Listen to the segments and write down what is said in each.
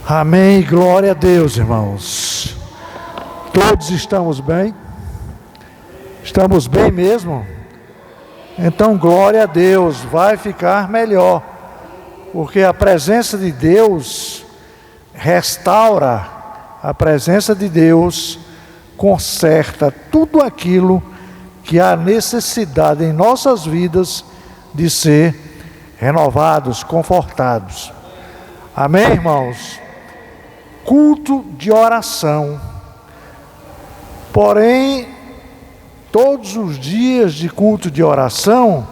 Amém, glória a Deus, irmãos. Todos estamos bem? Estamos bem mesmo? Então, glória a Deus, vai ficar melhor, porque a presença de Deus restaura, a presença de Deus conserta tudo aquilo que há necessidade em nossas vidas de ser renovados, confortados. Amém, irmãos? Culto de oração. Porém, todos os dias de culto de oração,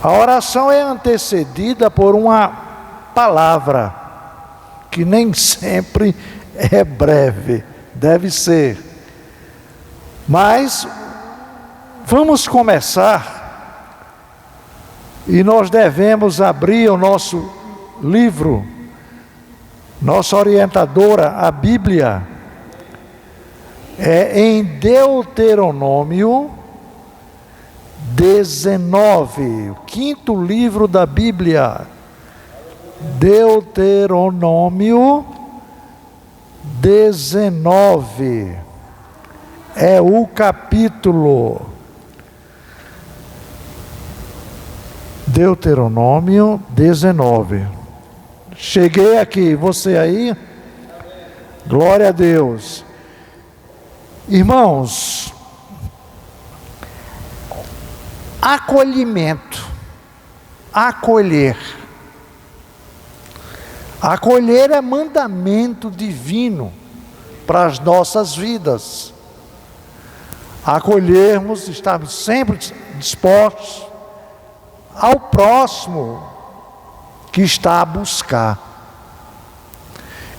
a oração é antecedida por uma palavra, que nem sempre é breve, deve ser. Mas, vamos começar, e nós devemos abrir o nosso livro, nossa orientadora, a Bíblia, é em Deuteronômio 19, o quinto livro da Bíblia. Deuteronômio 19 é o capítulo. Deuteronômio 19. Cheguei aqui, você aí? Glória a Deus. Irmãos, acolhimento, acolher. Acolher é mandamento divino para as nossas vidas. Acolhermos, estarmos sempre dispostos ao próximo que está a buscar.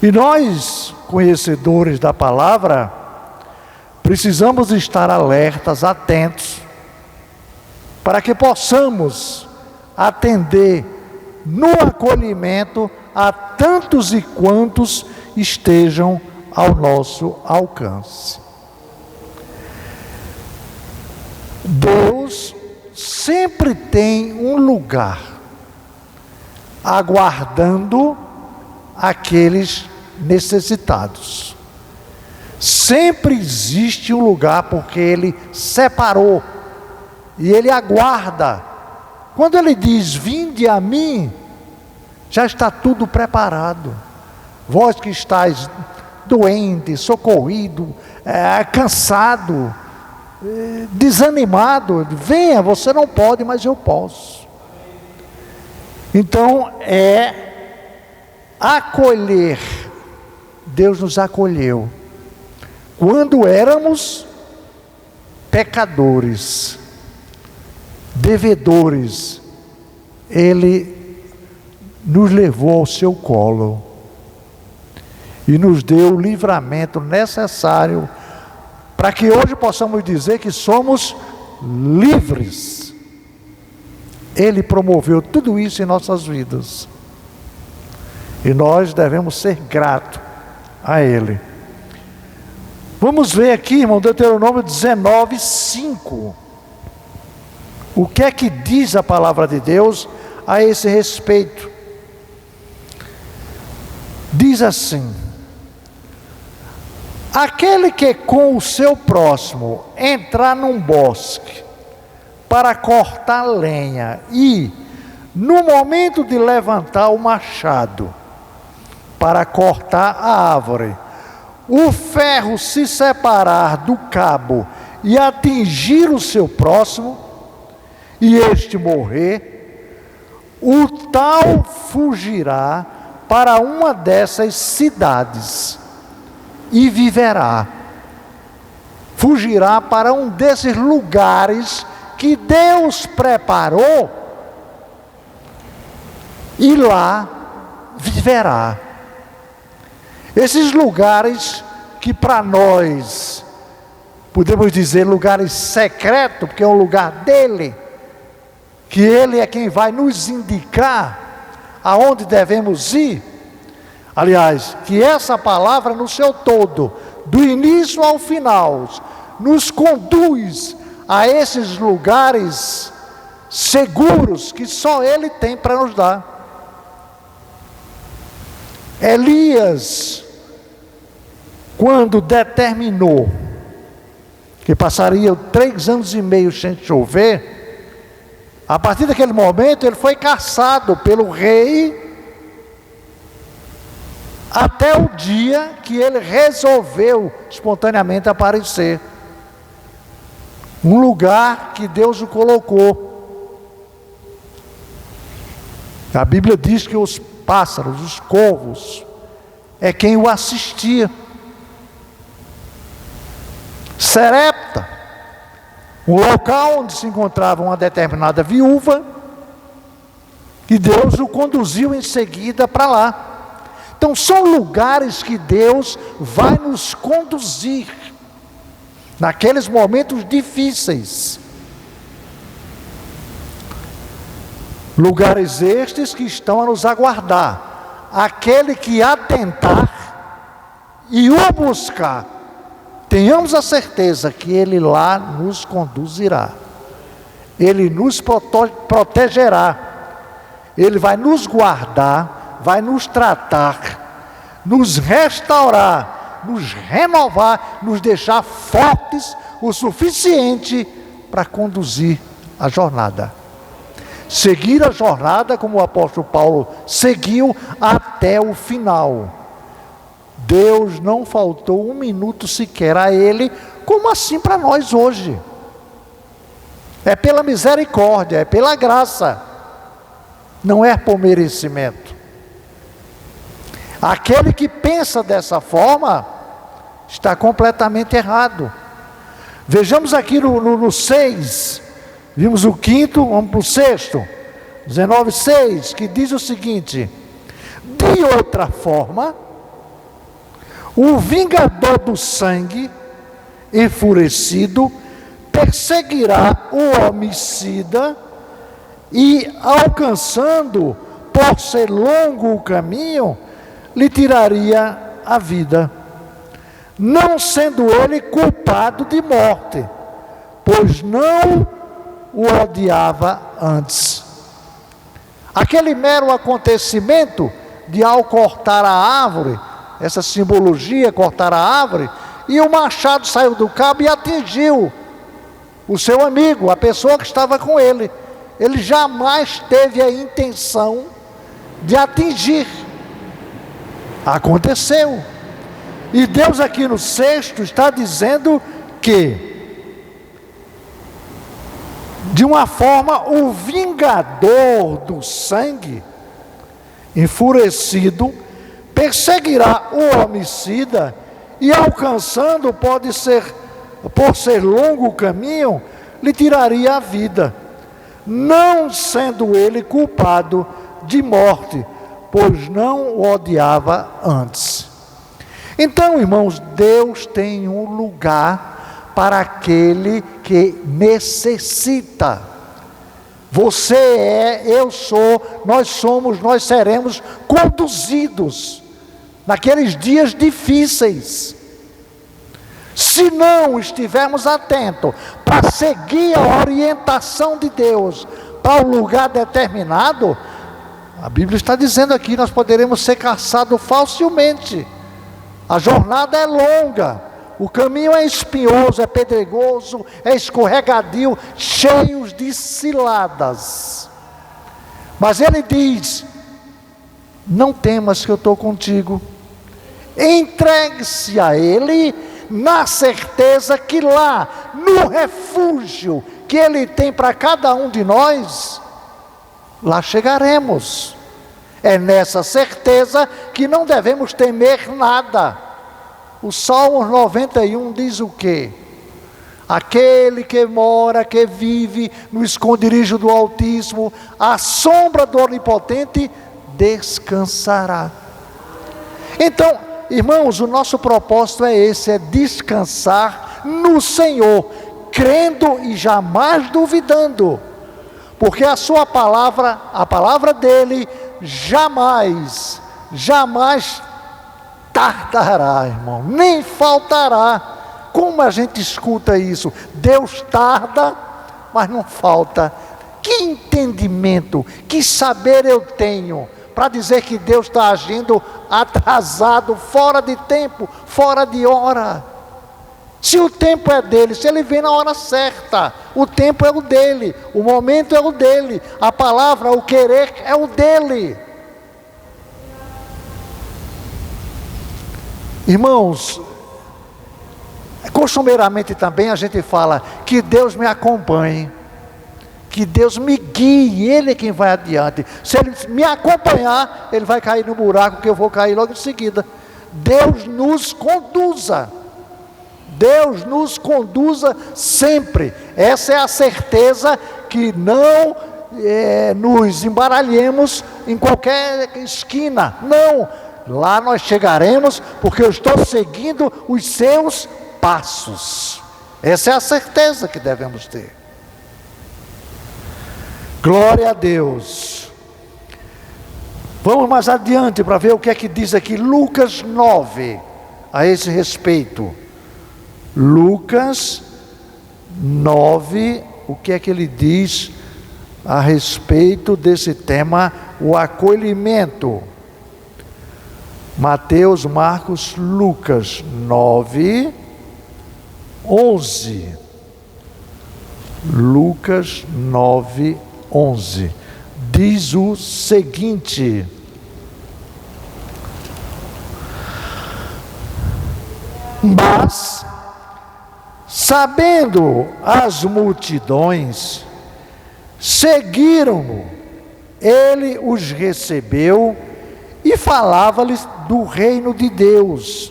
E nós, conhecedores da palavra, precisamos estar alertas, atentos, para que possamos atender no acolhimento a tantos e quantos estejam ao nosso alcance. Deus sempre tem um lugar aguardando aqueles necessitados. Sempre existe um lugar, porque Ele separou e Ele aguarda. Quando Ele diz: vinde a mim, já está tudo preparado. Vós que estáis doente, socorrido, cansado, desanimado, venha, você não pode, mas eu posso. Então acolher. Deus nos acolheu quando éramos pecadores, devedores. Ele nos levou ao seu colo e nos deu o livramento necessário para que hoje possamos dizer que somos livres. Ele promoveu tudo isso em nossas vidas e nós devemos ser gratos a Ele. Vamos ver aqui, irmão, Deuteronômio 19, 5. O que é que diz a palavra de Deus a esse respeito? Diz assim: aquele que com o seu próximo entrar num bosque para cortar lenha e, no momento de levantar o machado para cortar a árvore, o ferro se separar do cabo e atingir o seu próximo, e este morrer, o tal fugirá para uma dessas cidades e viverá. Fugirá para um desses lugares que Deus preparou e lá viverá. Esses lugares que para nós podemos dizer lugares secretos, porque é um lugar dele, que Ele é quem vai nos indicar aonde devemos ir. Aliás, que essa palavra no seu todo, do início ao final, nos conduz a esses lugares seguros que só Ele tem para nos dar. Elias, quando determinou que passaria 3 anos e meio sem chover, a partir daquele momento ele foi caçado pelo rei, até o dia que ele resolveu espontaneamente aparecer. Um lugar que Deus o colocou. A Bíblia diz que os pássaros, os corvos, é quem o assistia. Serepta, um local onde se encontrava uma determinada viúva, e Deus o conduziu em seguida para lá. Então são lugares que Deus vai nos conduzir naqueles momentos difíceis. Lugares estes que estão a nos aguardar. Aquele que atentar e o buscar, tenhamos a certeza que Ele lá nos conduzirá. Ele nos protegerá. Ele vai nos guardar, vai nos tratar, nos restaurar, nos renovar, nos deixar fortes o suficiente para conduzir a jornada. Seguir a jornada como o apóstolo Paulo seguiu até o final. Deus não faltou um minuto sequer a ele, como assim para nós hoje? É pela misericórdia, é pela graça, não é por merecimento. Aquele que pensa dessa forma está completamente errado. Vejamos aqui no 6, vimos o 5º, vamos para o 6º, 19:6, que diz o seguinte: de outra forma, o vingador do sangue, enfurecido, perseguirá o homicida e, alcançando por ser longo o caminho, lhe tiraria a vida, não sendo ele culpado de morte, pois não o odiava antes. Aquele mero acontecimento de, ao cortar a árvore, essa simbologia, cortar a árvore, e o machado saiu do cabo e atingiu o seu amigo, a pessoa que estava com ele. Ele jamais teve a intenção de atingir. Aconteceu. E Deus aqui no 6º está dizendo que, de uma forma, o vingador do sangue, enfurecido, perseguirá o homicida e, alcançando, por ser longo o caminho, lhe tiraria a vida, não sendo ele culpado de morte, pois não o odiava antes. Então, irmãos, Deus tem um lugar para aquele que necessita. Você é, eu sou, nós somos, nós seremos conduzidos naqueles dias difíceis. Se não estivermos atentos para seguir a orientação de Deus para um lugar determinado, a Bíblia está dizendo aqui, nós poderemos ser caçados facilmente. A jornada é longa, o caminho é espinhoso, é pedregoso, é escorregadio, cheios de ciladas. Mas ele diz: não temas que eu estou contigo. Entregue-se a Ele, na certeza que lá, no refúgio que Ele tem para cada um de nós, lá chegaremos. É nessa certeza que não devemos temer nada. O Salmo 91 diz o quê? Aquele que mora, que vive no esconderijo do Altíssimo, à sombra do Onipotente, descansará. Então, irmãos, o nosso propósito é esse, é descansar no Senhor, crendo e jamais duvidando, porque a sua palavra, a palavra dele, jamais tardará, irmão, nem faltará. Como a gente escuta isso? Deus tarda, mas não falta. Que entendimento, que saber eu tenho para dizer que Deus está agindo atrasado, fora de tempo, fora de hora. Se o tempo é dele, se ele vem na hora certa, o tempo é o dele, o momento é o dele, a palavra, o querer é o dele. Irmãos, costumeiramente também a gente fala que Deus me acompanhe, que Deus me guie, Ele é quem vai adiante. Se Ele me acompanhar, Ele vai cair no buraco que eu vou cair logo em seguida. Deus nos conduza. Deus nos conduza sempre. Essa é a certeza, que não nos embaralhemos em qualquer esquina. Não, lá nós chegaremos, porque eu estou seguindo os seus passos. Essa é a certeza que devemos ter. Glória a Deus. Vamos mais adiante para ver o que é que diz aqui Lucas 9 a esse respeito. Lucas 9, o que é que ele diz a respeito desse tema, o acolhimento? Mateus, Marcos, Lucas 9, 11. Lucas 9, 11. Diz o seguinte: mas, sabendo as multidões, seguiram-no, ele os recebeu e falava-lhes do reino de Deus.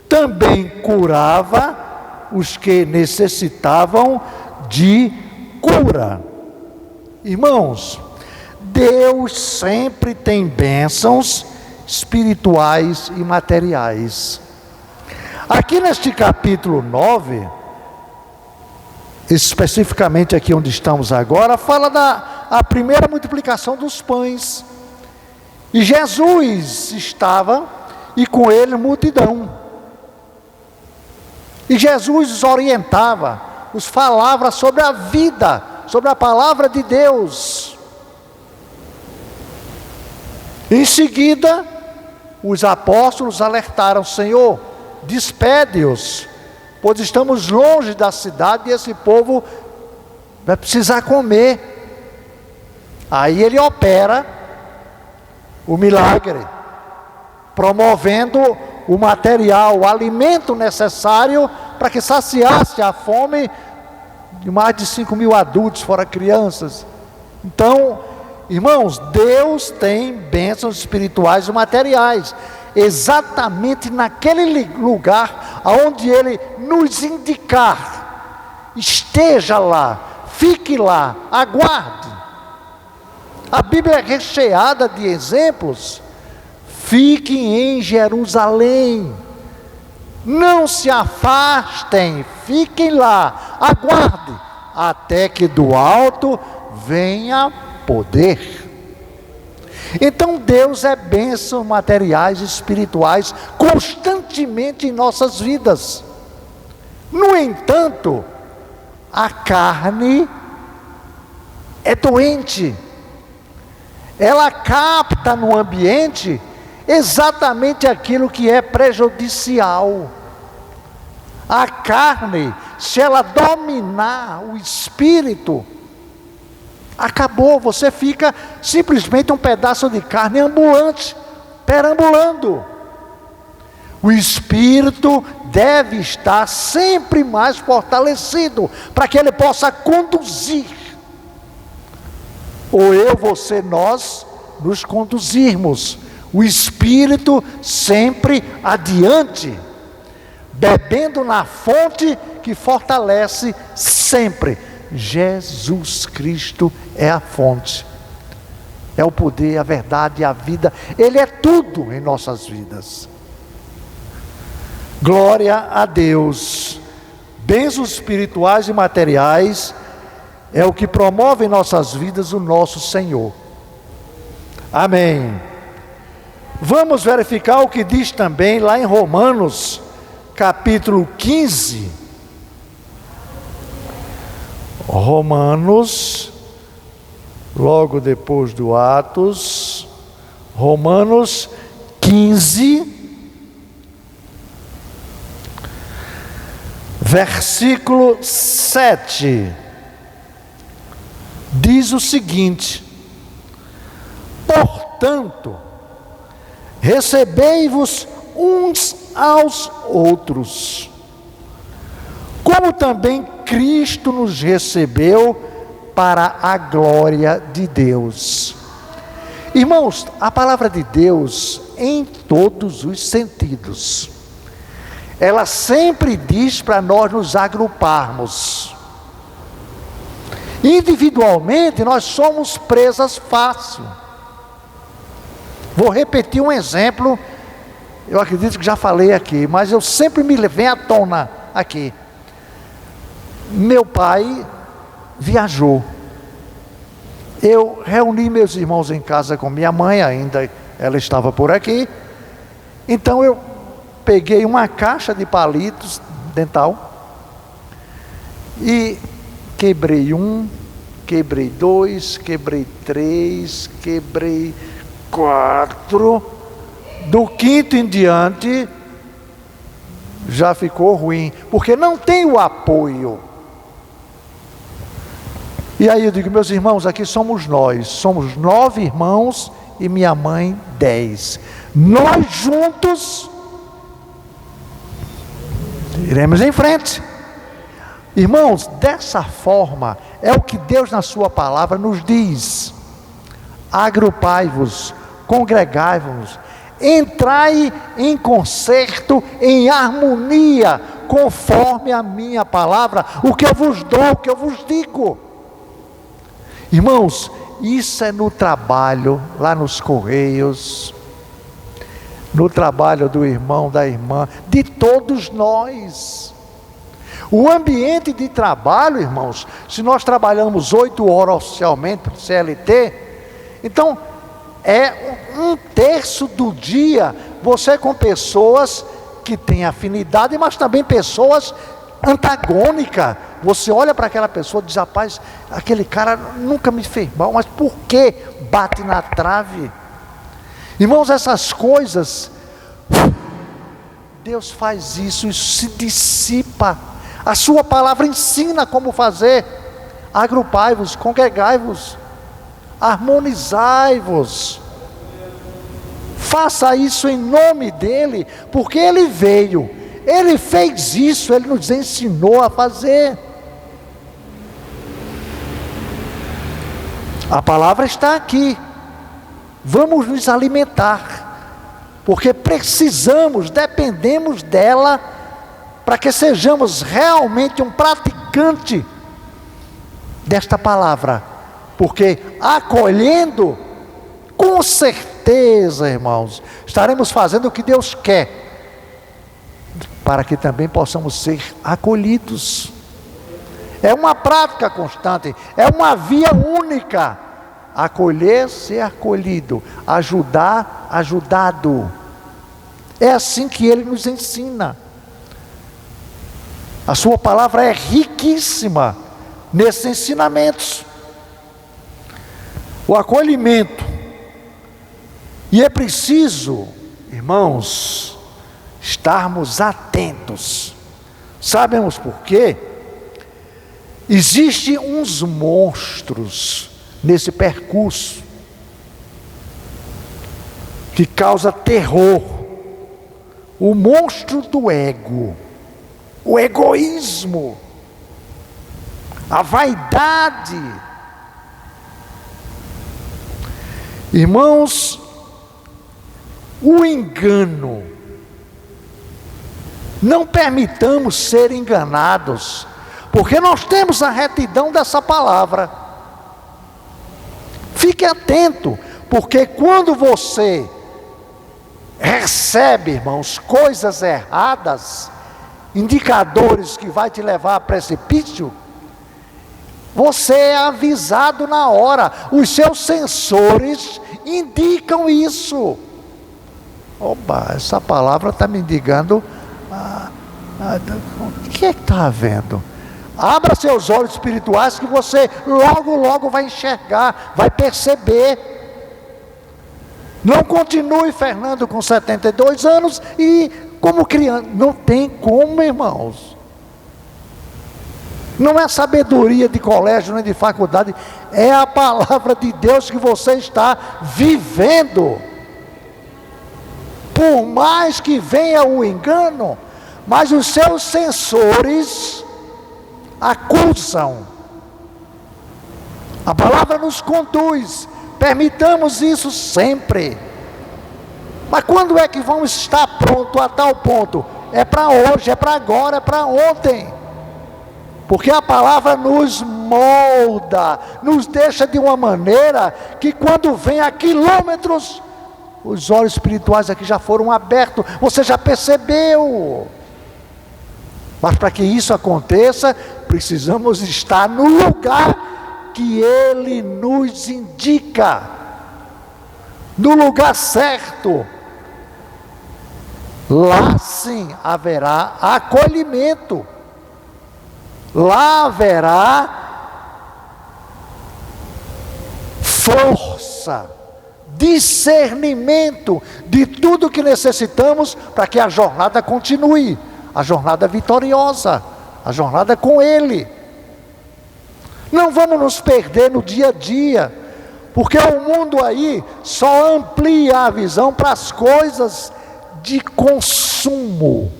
Também curava os que necessitavam de cura. Irmãos, Deus sempre tem bênçãos espirituais e materiais. Aqui neste capítulo 9, especificamente aqui onde estamos agora, fala da primeira multiplicação dos pães. E Jesus estava, e com ele multidão. E Jesus os orientava, os falava sobre a vida, sobre a palavra de Deus. Em seguida, os apóstolos alertaram: Senhor, despede-os, pois estamos longe da cidade e esse povo vai precisar comer. Aí ele opera o milagre, promovendo o material, o alimento necessário para que saciasse a fome de mais de 5.000 adultos, fora crianças. Então, irmãos, Deus tem bênçãos espirituais e materiais, exatamente naquele lugar aonde Ele nos indicar. Esteja lá, fique lá, aguarde. A Bíblia é recheada de exemplos. Fiquem em Jerusalém, não se afastem, fiquem lá, aguardem, até que do alto venha poder. Então Deus é bênção materiais e espirituais constantemente em nossas vidas. No entanto, a carne é doente. Ela capta no ambiente exatamente aquilo que é prejudicial. A carne, se ela dominar o espírito, acabou, você fica simplesmente um pedaço de carne ambulante, perambulando. O espírito deve estar sempre mais fortalecido, para que ele possa conduzir. Ou eu, você, nós, nos conduzirmos. O espírito sempre adiante, bebendo na fonte que fortalece sempre. Jesus Cristo é a fonte, é o poder, a verdade, a vida. Ele é tudo em nossas vidas. Glória a Deus. Bênçãos espirituais e materiais é o que promove em nossas vidas o nosso Senhor. Amém. Vamos verificar o que diz também lá em Romanos, capítulo 15. Romanos, logo depois do Atos, Romanos 15, versículo 7, diz o seguinte: portanto, recebei-vos uns aos outros, como também Cristo nos recebeu para a glória de Deus. Irmãos, a palavra de Deus, em todos os sentidos, ela sempre diz para nós nos agruparmos. Individualmente, nós somos presas fácil. Vou repetir um exemplo, eu acredito que já falei aqui, mas eu sempre me vem à tona aqui. Meu pai viajou. Eu reuni meus irmãos em casa com minha mãe, ainda ela estava por aqui. Então eu peguei uma caixa de palitos dental e quebrei um, quebrei dois, quebrei três, quebrei 4. Do 5º em diante já ficou ruim, porque não tem o apoio. E aí eu digo, meus irmãos, aqui somos nós, somos 9 irmãos e minha mãe 10. Nós juntos iremos em frente. Irmãos, dessa forma é o que Deus na sua palavra nos diz: agrupai-vos, congregai-vos, entrai em concerto, em harmonia, conforme a minha palavra, o que eu vos dou, o que eu vos digo. Irmãos, isso é no trabalho, lá nos correios, no trabalho do irmão, da irmã, de todos nós. O ambiente de trabalho, irmãos, se nós trabalhamos 8 horas oficialmente para o CLT, então é 1/3 do dia você com pessoas que têm afinidade, mas também pessoas antagônicas. Você olha para aquela pessoa e diz, rapaz, aquele cara nunca me fez mal, mas por que bate na trave? Irmãos, essas coisas, Deus faz isso, isso se dissipa. A sua palavra ensina como fazer. Agrupai-vos, congregai-vos, harmonizai-vos. Faça isso em nome dele, porque ele veio, ele fez isso, ele nos ensinou a fazer. A palavra está aqui. Vamos nos alimentar, porque precisamos, dependemos dela, para que sejamos realmente um praticante desta palavra. Porque acolhendo, com certeza, irmãos, estaremos fazendo o que Deus quer, para que também possamos ser acolhidos. É uma prática constante, é uma via única: acolher, ser acolhido, ajudar, ajudado. É assim que ele nos ensina. A sua palavra é riquíssima nesses ensinamentos. O acolhimento. E é preciso, irmãos, estarmos atentos. Sabemos por quê? Existem uns monstros nesse percurso que causa terror. O monstro do ego, o egoísmo, a vaidade. Irmãos, o engano. Não permitamos ser enganados, porque nós temos a retidão dessa palavra. Fique atento, porque quando você recebe, irmãos, coisas erradas, indicadores que vai te levar a precipício, você é avisado na hora. Os seus sensores indicam isso. Opa, essa palavra está me indicando. O que é que está havendo? Abra seus olhos espirituais que você logo vai enxergar, vai perceber. Não continue Fernando com 72 anos e como criança. Não tem como, irmãos. Não é sabedoria de colégio nem de faculdade, é a palavra de Deus que você está vivendo. Por mais que venha o engano, mas os seus sensores acusam. A palavra nos conduz, permitamos isso sempre. Mas quando é que vamos estar prontos a tal ponto? É para hoje, é para agora, é para ontem. Porque a palavra nos molda, nos deixa de uma maneira que quando vem a quilômetros, os olhos espirituais aqui já foram abertos, você já percebeu. Mas para que isso aconteça, precisamos estar no lugar que Ele nos indica, no lugar certo. Lá sim haverá acolhimento. Lá haverá força, discernimento de tudo que necessitamos para que a jornada continue, a jornada vitoriosa, a jornada com Ele. Não vamos nos perder no dia a dia, porque o mundo aí só amplia a visão para as coisas de consumo.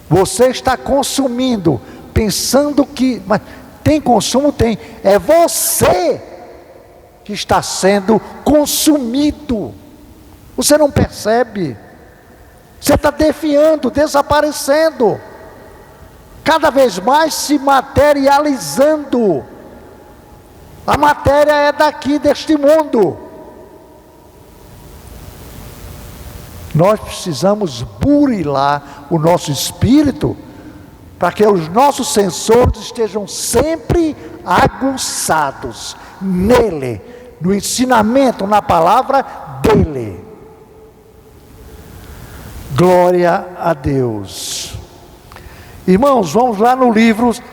Você está consumindo, pensando que, mas tem consumo? Tem. É você que está sendo consumido. Você não percebe. Você está definhando, desaparecendo. Cada vez mais se materializando. A matéria é daqui, deste mundo. Nós precisamos burilar o nosso espírito para que os nossos sensores estejam sempre aguçados nele, no ensinamento, na palavra dele. Glória a Deus. Irmãos, vamos lá no livro 2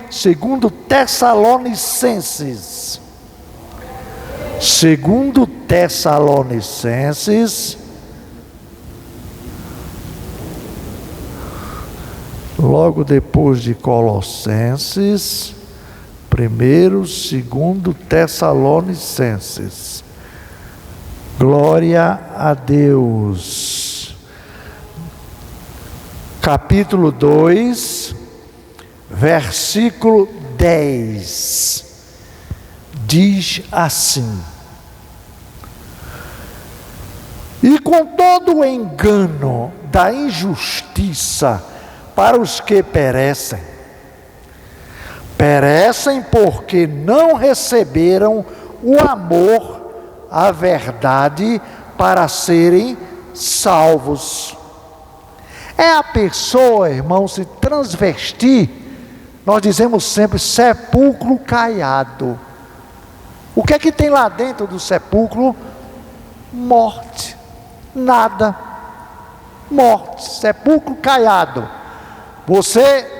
Tessalonicenses. 2 Tessalonicenses, logo depois de Colossenses, 2 Tessalonicenses. Glória a Deus. Capítulo 2, versículo 10. Diz assim: e com todo o engano da injustiça para os que perecem porque não receberam o amor, a verdade, para serem salvos. É a pessoa, irmão, se transvestir, nós dizemos sempre sepulcro caiado. O que é que tem lá dentro do sepulcro? Morte, nada, morte, sepulcro caiado. Você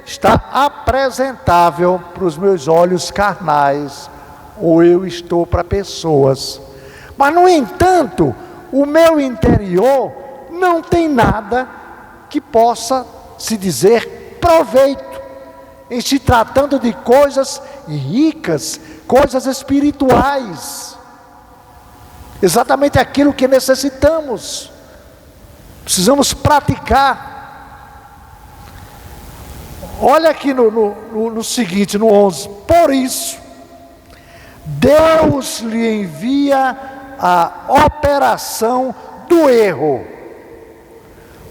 está apresentável para os meus olhos carnais, ou eu estou para pessoas, mas no entanto, o meu interior não tem nada que possa se dizer proveito, em se tratando de coisas ricas, coisas espirituais, exatamente aquilo que necessitamos, precisamos praticar. Olha aqui no seguinte, no 11: por isso, Deus lhe envia a operação do erro,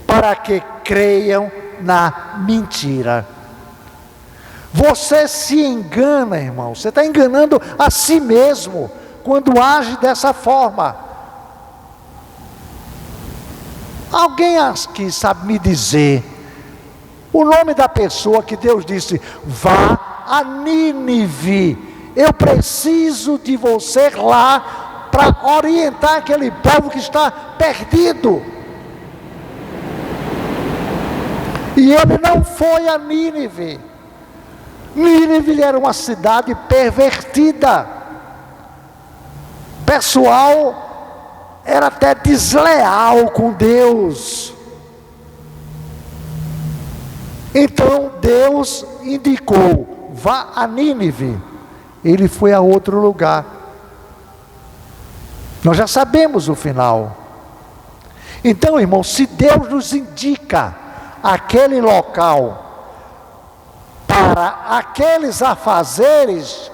para que creiam na mentira. Você se engana, irmão, você está enganando a si mesmo, quando age dessa forma. Alguém aqui sabe me dizer o nome da pessoa que Deus disse: vá a Nínive, eu preciso de você lá para orientar aquele povo que está perdido? E ele não foi a Nínive. Nínive era uma cidade pervertida. Pessoal era até desleal com Deus. Então Deus indicou: vá a Nínive. Ele foi a outro lugar. Nós já sabemos o final. Então, irmão, se Deus nos indica aquele local para aqueles afazeres,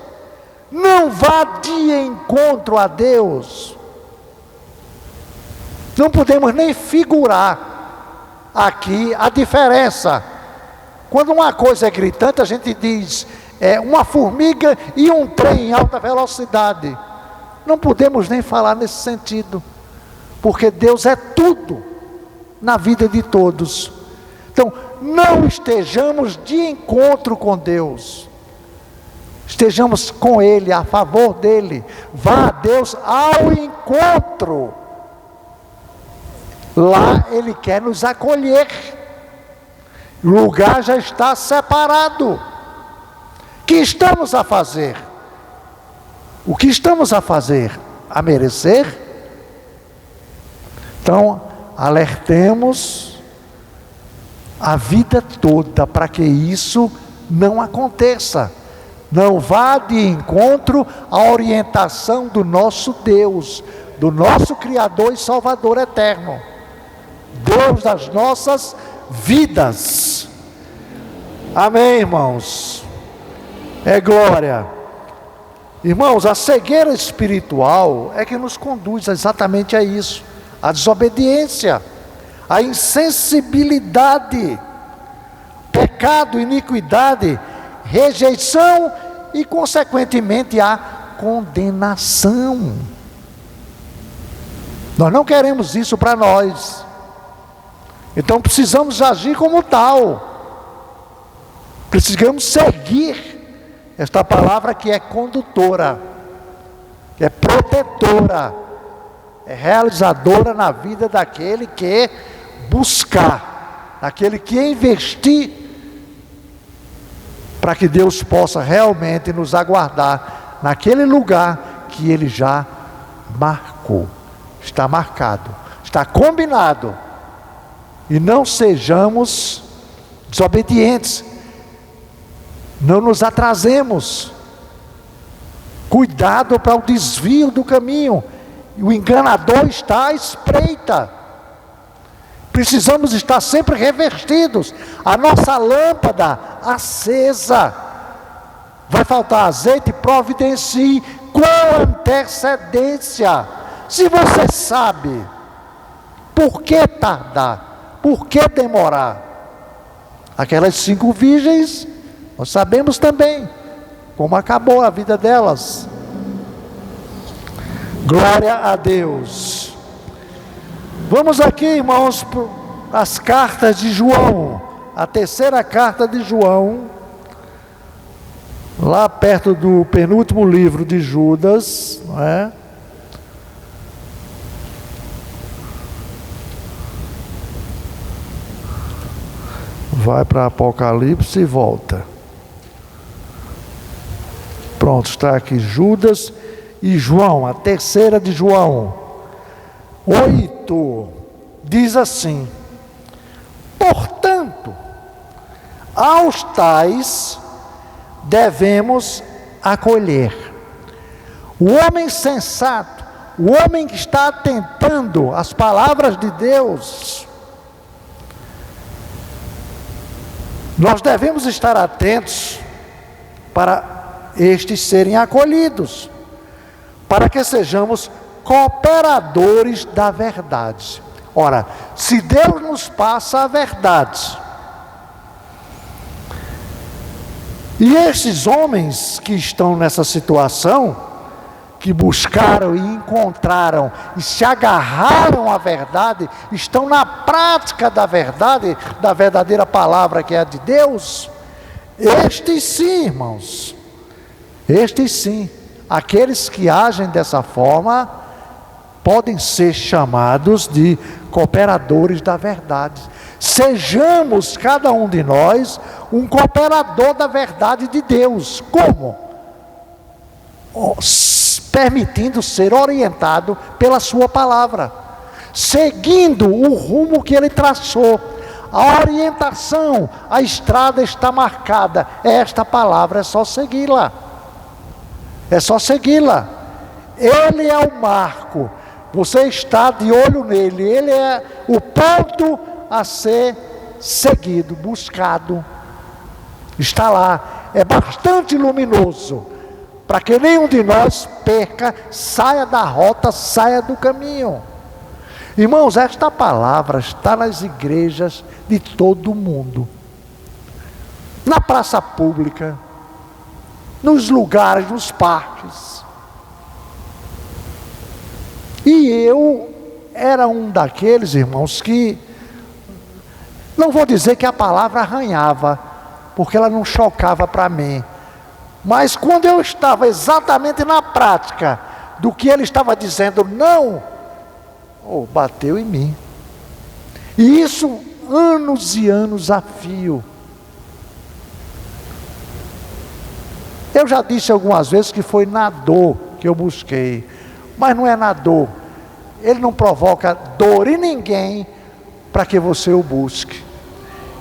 não vá de encontro a Deus. Não podemos nem figurar aqui a diferença. Quando uma coisa é gritante, a gente diz, é uma formiga e um trem em alta velocidade. Não podemos nem falar nesse sentido, porque Deus é tudo na vida de todos. Então, não estejamos de encontro com Deus. Estejamos com Ele, a favor dEle. Vá a Deus ao encontro. Lá Ele quer nos acolher. O lugar já está separado. O que estamos a fazer? O que estamos a fazer? A merecer? Então, alertemos a vida toda para que isso não aconteça. Não vá de encontro à orientação do nosso Deus, do nosso Criador e Salvador eterno, Deus das nossas vidas. Amém, irmãos? É glória. Irmãos, a cegueira espiritual é que nos conduz exatamente a isso: a desobediência, a insensibilidade, pecado, iniquidade, rejeição e, consequentemente, a condenação. Nós não queremos isso para nós. Então precisamos agir como tal. Precisamos seguir esta palavra que é condutora, que é protetora, é realizadora na vida daquele que buscar, daquele que investir, para que Deus possa realmente nos aguardar naquele lugar que Ele já marcou. Está marcado, está combinado. E não sejamos desobedientes. Não nos atrasemos. Cuidado para o desvio do caminho. O enganador está à espreita. Precisamos estar sempre revestidos. A nossa lâmpada acesa. Vai faltar azeite? Providencie com antecedência. Se você sabe, por que tardar? Por que demorar? Aquelas 5 virgens, nós sabemos também como acabou a vida delas. Glória a Deus. Vamos aqui, irmãos, para as cartas de João. A terceira carta de João, lá perto do penúltimo livro de Judas, não é? Vai para Apocalipse e volta. Pronto, está aqui Judas e João, a terceira de João. 8, diz assim: portanto, aos tais devemos acolher. O homem sensato, o homem que está atentando às palavras de Deus, nós devemos estar atentos para estes serem acolhidos, para que sejamos cooperadores da verdade. Ora, se Deus nos passa a verdade, e estes homens que estão nessa situação, que buscaram e encontraram e se agarraram à verdade, estão na prática da verdade, da verdadeira palavra que é a de Deus, estes sim, irmãos, estes sim, aqueles que agem dessa forma, podem ser chamados de cooperadores da verdade. Sejamos, cada um de nós, um cooperador da verdade de Deus. Como? permitindo ser orientado pela sua palavra, seguindo o rumo que ele traçou. A orientação, a estrada está marcada. Esta palavra é só segui-la. É só segui-la. Ele é o marco. Você está de olho nele. Ele é o ponto a ser seguido, buscado. Está lá. É bastante luminoso, para que nenhum de nós perca, saia da rota, saia do caminho. Irmãos, esta palavra está nas igrejas de todo o mundo, na praça pública, nos lugares, nos parques. E eu era um daqueles, irmãos, que não vou dizer que a palavra arranhava, porque ela não chocava para mim, mas quando eu estava exatamente na prática do que ele estava dizendo, não, bateu em mim. E isso anos e anos a fio. Eu já disse algumas vezes que foi na dor que eu busquei, mas não é na dor. Ele não provoca dor em ninguém para que você o busque.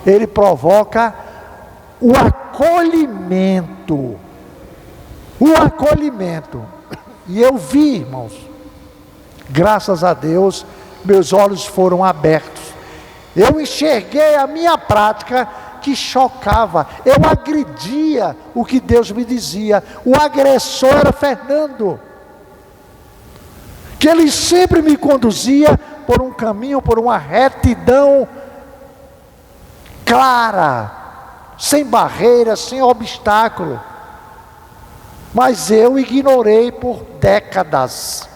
Ele provoca o acolhimento. O acolhimento. E eu vi, irmãos, graças a Deus, meus olhos foram abertos. Eu enxerguei a minha prática que chocava. Eu agredia o que Deus me dizia. O agressor era Fernando, que ele sempre me conduzia por um caminho, por uma retidão clara, sem barreiras, sem obstáculo. Mas eu ignorei por décadas.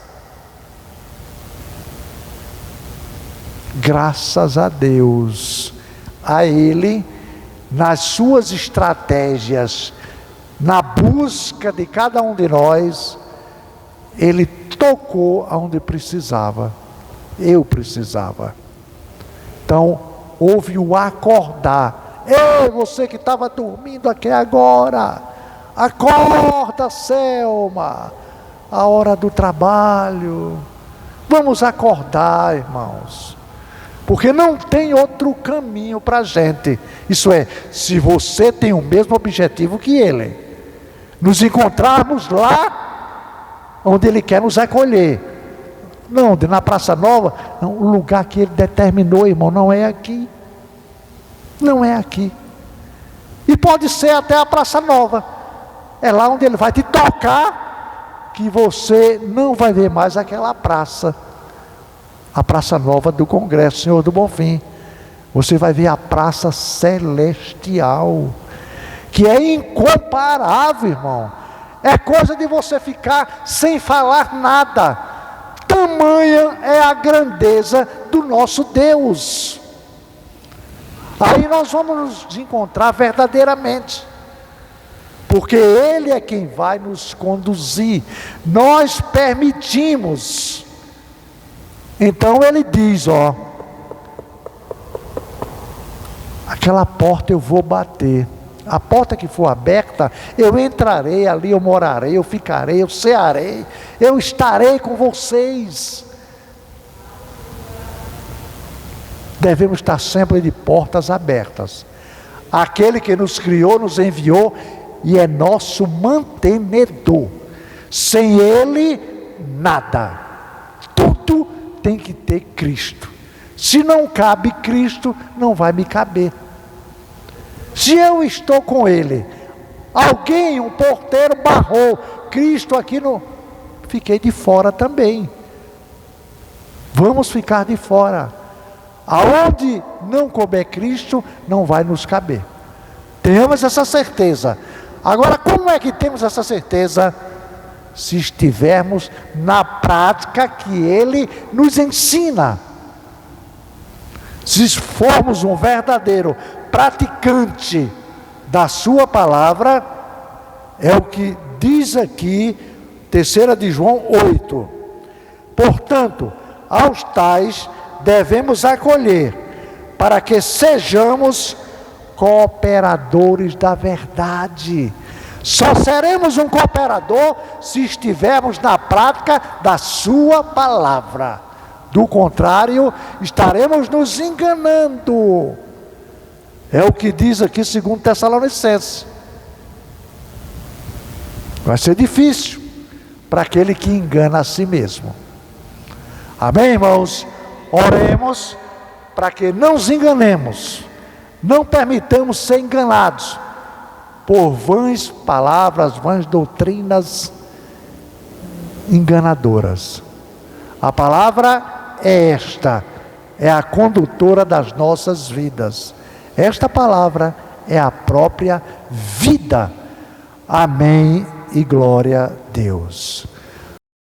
Graças a Deus, a Ele, nas suas estratégias, na busca de cada um de nós, Ele tocou aonde precisava. Eu precisava. Então, houve o acordar. Ei, você que estava dormindo aqui agora, acorda, Selma, a hora do trabalho. Vamos acordar, irmãos, porque não tem outro caminho para a gente. Isso é, se você tem o mesmo objetivo que ele, nos encontrarmos lá onde ele quer nos acolher. Não, na Praça Nova, não, o lugar que ele determinou, irmão, não é aqui. Não é aqui. E pode ser até a Praça Nova. É lá onde ele vai te tocar, que você não vai ver mais aquela praça. A Praça Nova do Congresso, Senhor do Bonfim. Você vai ver a praça celestial, que é incomparável, irmão. É coisa de você ficar sem falar nada. Tamanha é a grandeza do nosso Deus. Aí nós vamos nos encontrar verdadeiramente, porque Ele é quem vai nos conduzir. Nós permitimos. Então Ele diz, aquela porta eu vou bater. A porta que for aberta, eu entrarei ali, eu morarei, eu ficarei, eu cearei, eu estarei com vocês. Devemos estar sempre de portas abertas. Aquele que nos criou, nos enviou e é nosso mantenedor. Sem Ele, nada. Tudo tem que ter Cristo. Se não cabe Cristo, não vai me caber. Se eu estou com Ele, alguém, um porteiro barrou, Cristo aqui no... Fiquei de fora também. Vamos ficar de fora. Aonde não couber Cristo, não vai nos caber. Tenhamos essa certeza. Agora, como é que temos essa certeza? Se estivermos na prática que Ele nos ensina. Se formos um verdadeiro praticante da sua palavra, é o que diz aqui, 3 de João 8. Portanto, aos tais devemos acolher, para que sejamos cooperadores da verdade. Só seremos um cooperador se estivermos na prática da sua palavra. Do contrário, estaremos nos enganando. É o que diz aqui 2 Tessalonicenses. Vai ser difícil para aquele que engana a si mesmo. Amém, irmãos? Oremos para que não nos enganemos. Não permitamos ser enganados por vãs palavras, vãs doutrinas enganadoras. A palavra é esta, é a condutora das nossas vidas. Esta palavra é a própria vida. Amém e glória a Deus.